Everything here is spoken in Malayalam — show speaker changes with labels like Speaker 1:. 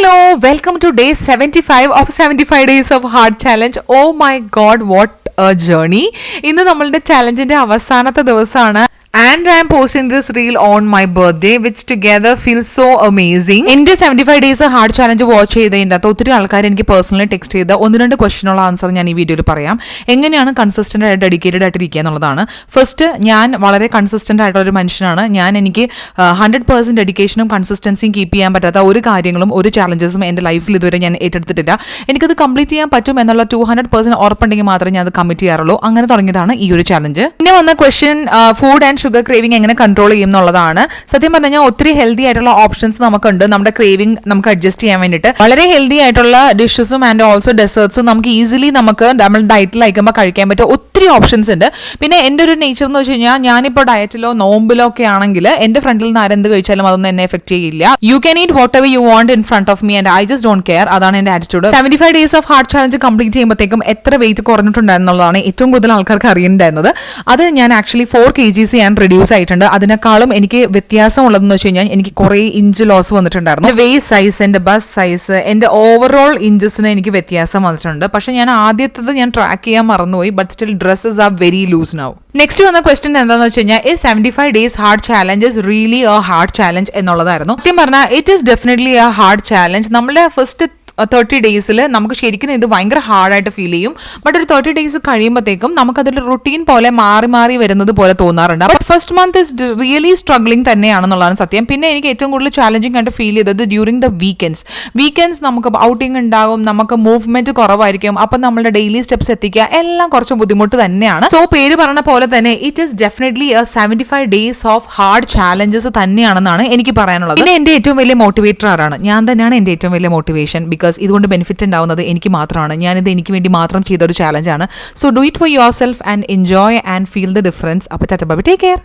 Speaker 1: Hello, welcome to day 75 of 75 days of hard challenge. Oh my god, what a journey. ഇന്ന് നമ്മളുടെ ചാലഞ്ചിന്റെ അവസാനത്തെ ദിവസമാണ്. And I am posting this reel on my birthday, which together feels so amazing. എന്റെ 75 ഡേയ്സ് ഹാർഡ് ചാലഞ്ച് വാച്ച് ചെയ്തതിൻ്റെ അകത്ത് ഒത്തിരി ആൾക്കാർ എനിക്ക് പേഴ്സണലി ടെക്സ്റ്റ് ചെയ്ത ഒന്ന് രണ്ട് ക്വസ്റ്റിനുള്ള ആൻസർ ഞാൻ ഈ വീഡിയോയിൽ പറയാം. എങ്ങനെയാണ് കൺസിസ്റ്റന്റ് ആയിട്ട് ഡെഡിക്കേറ്റഡ് ആയിട്ട് ഇരിക്കുക എന്നുള്ളതാണ്. ഫസ്റ്റ്, ഞാൻ വളരെ കൺസിസ്റ്റന്റ് ആയിട്ടുള്ള ഒരു മനുഷ്യനാണ്. എനിക്ക് 100% ഡെഡിക്കേഷനും കൺസിസ്റ്റൻസിയും കീപ്പ് ചെയ്യാൻ പറ്റാത്ത ഒരു കാര്യങ്ങളും ഒരു ചാലഞ്ചസും എൻ്റെ ലൈഫിൽ ഇതുവരെ ഞാൻ ഏറ്റെടുത്തിട്ടില്ല. എനിക്കത് കംപ്ലീറ്റ് ചെയ്യാൻ പറ്റും എന്നുള്ള 200% ഉറപ്പുണ്ടെങ്കിൽ മാത്രമേ ഞാൻ അത് കമ്മിറ്റ് ചെയ്യാറുള്ളൂ. അങ്ങനെ തുടങ്ങിയതാണ് ഈ ഒരു ചാലഞ്ച്. പിന്നെ വന്ന question, food and sugar craving എങ്ങനെ കൺട്രോൾ ചെയ്യും എന്നുള്ളതാണ്. സത്യം പറഞ്ഞാൽ ഒത്തിരി ഹെൽത്തി ആയിട്ടുള്ള ഓപ്ഷൻസ് നമുക്കുണ്ട് നമ്മുടെ ക്രേവിംഗ് നമുക്ക് അഡ്ജസ്റ്റ് ചെയ്യാൻ വേണ്ടിയിട്ട്. വളരെ ഹെൽത്തി ആയിട്ടുള്ള ഡിഷസും ആൻഡ് ഓൾസോ ഡെസേർട്സും നമുക്ക് ഈസിലി നമ്മൾ ഡയറ്റിൽ അയക്കുമ്പോൾ കഴിക്കാൻ പറ്റും ഒത്തിരി ഓപ്ഷൻസ് ഉണ്ട്. പിന്നെ എൻ്റെ ഒരു നേച്ചർ എന്ന് വെച്ച് കഴിഞ്ഞാൽ ഞാനിപ്പോൾ ഡയറ്റിലോ നോമ്പിലോ ഒക്കെ ആണെങ്കിൽ എൻ്റെ ഫ്രണ്ടിൽ നിന്ന് ആരെന്ത് കഴിച്ചാലും അതൊന്നും എന്നെ എഫക്ട് ചെയ്യില്ല. You can eat whatever you want in front of me and I just don't care. അതാണ് എൻ്റെ attitude. 75 days of hard challenge complete ചെയ്യുമ്പോഴത്തേക്കും എത്ര വെയിറ്റ് കുറഞ്ഞിട്ടുണ്ടായിരുന്നുള്ളതാണ് ഏറ്റവും കൂടുതൽ ആൾക്കാർക്ക് അറിയുന്നുണ്ടായിരുന്നത്. അത് ഞാൻ ആക്ച്വലി 4 kgs ഞാൻ റെഡ്യൂസ് ആയിട്ടുണ്ട്. അതിനേക്കാളും എനിക്ക് വ്യത്യാസമുള്ളതെന്ന് വെച്ച് കഴിഞ്ഞാൽ എനിക്ക് കുറേ ഇഞ്ച് ലോസ് വന്നിട്ടുണ്ടായിരുന്നു. എൻ്റെ വേസ്റ്റ് സൈസ്, എൻ്റെ ബസ് സൈസ്, എൻ്റെ ഓവറോൾ ഇഞ്ചസിന് എനിക്ക് വ്യത്യാസം വന്നിട്ടുണ്ട്. പക്ഷെ ഞാൻ ആദ്യത്തത് ഞാൻ ട്രാക്ക് ചെയ്യാൻ മറന്നുപോയി. But still dresses are very loose now. Next വന്ന ക്വസ്റ്റ്യൻ എന്താണെന്ന് വെച്ച് കഴിഞ്ഞാൽ 75 days hard challenge is really a hard challenge എന്നുള്ളതായിരുന്നു. സത്യം പറഞ്ഞാൽ it is definitely a hard challenge. നമ്മുടെ ഫസ്റ്റ് 30 ഡേയ്സിൽ നമുക്ക് ശരിക്കും ഇത് ഭയങ്കര ഹാർഡായിട്ട് ഫീൽ ചെയ്യും. ബട്ട് ഒരു 30 ഡേയ്സ് കഴിയുമ്പോഴത്തേക്കും നമുക്കതൊരു റുട്ടീൻ പോലെ മാറി മാറി വരുന്നത് പോലെ തോന്നാറുണ്ട്. But first month is really struggling തന്നെയാണെന്നുള്ളതാണ് സത്യം. പിന്നെ എനിക്ക് ഏറ്റവും കൂടുതൽ ചാലഞ്ചിങ് ആയിട്ട് ഫീൽ ചെയ്തത് ഡ്യൂറിങ് ദ വീക്കെൻഡ്സ് നമുക്ക് ഔട്ടിംഗ് ഉണ്ടാകും, നമുക്ക് മൂവ്മെന്റ് കുറവായിരിക്കും. അപ്പം നമ്മുടെ ഡെയിലി സ്റ്റെപ്സ് എത്തിക്കുക എല്ലാം കുറച്ച് ബുദ്ധിമുട്ട് തന്നെയാണ്. സോ പേര് പറഞ്ഞ പോലെ തന്നെ it is definitely 75 days of hard challenges തന്നെയാണെന്നാണ് എനിക്ക് പറയാനുള്ളത്. പിന്നെ എൻ്റെ ഏറ്റവും വലിയ മോട്ടിവേറ്റർ ആരാണ്? ഞാൻ തന്നെയാണ് എൻ്റെ ഏറ്റവും വലിയ മോട്ടിവേഷൻ. ഇതുകൊണ്ട് ബെനിഫിറ്റ് ഉണ്ടാവുന്നത് എനിക്ക് മാത്രമാണ്. ഞാനിത് എനിക്ക് വേണ്ടി മാത്രം ചെയ്ത ഒരു ചാലഞ്ചാണ്. So do it for yourself and enjoy and feel the difference. അപ്പോൾ tata bye bye, take care.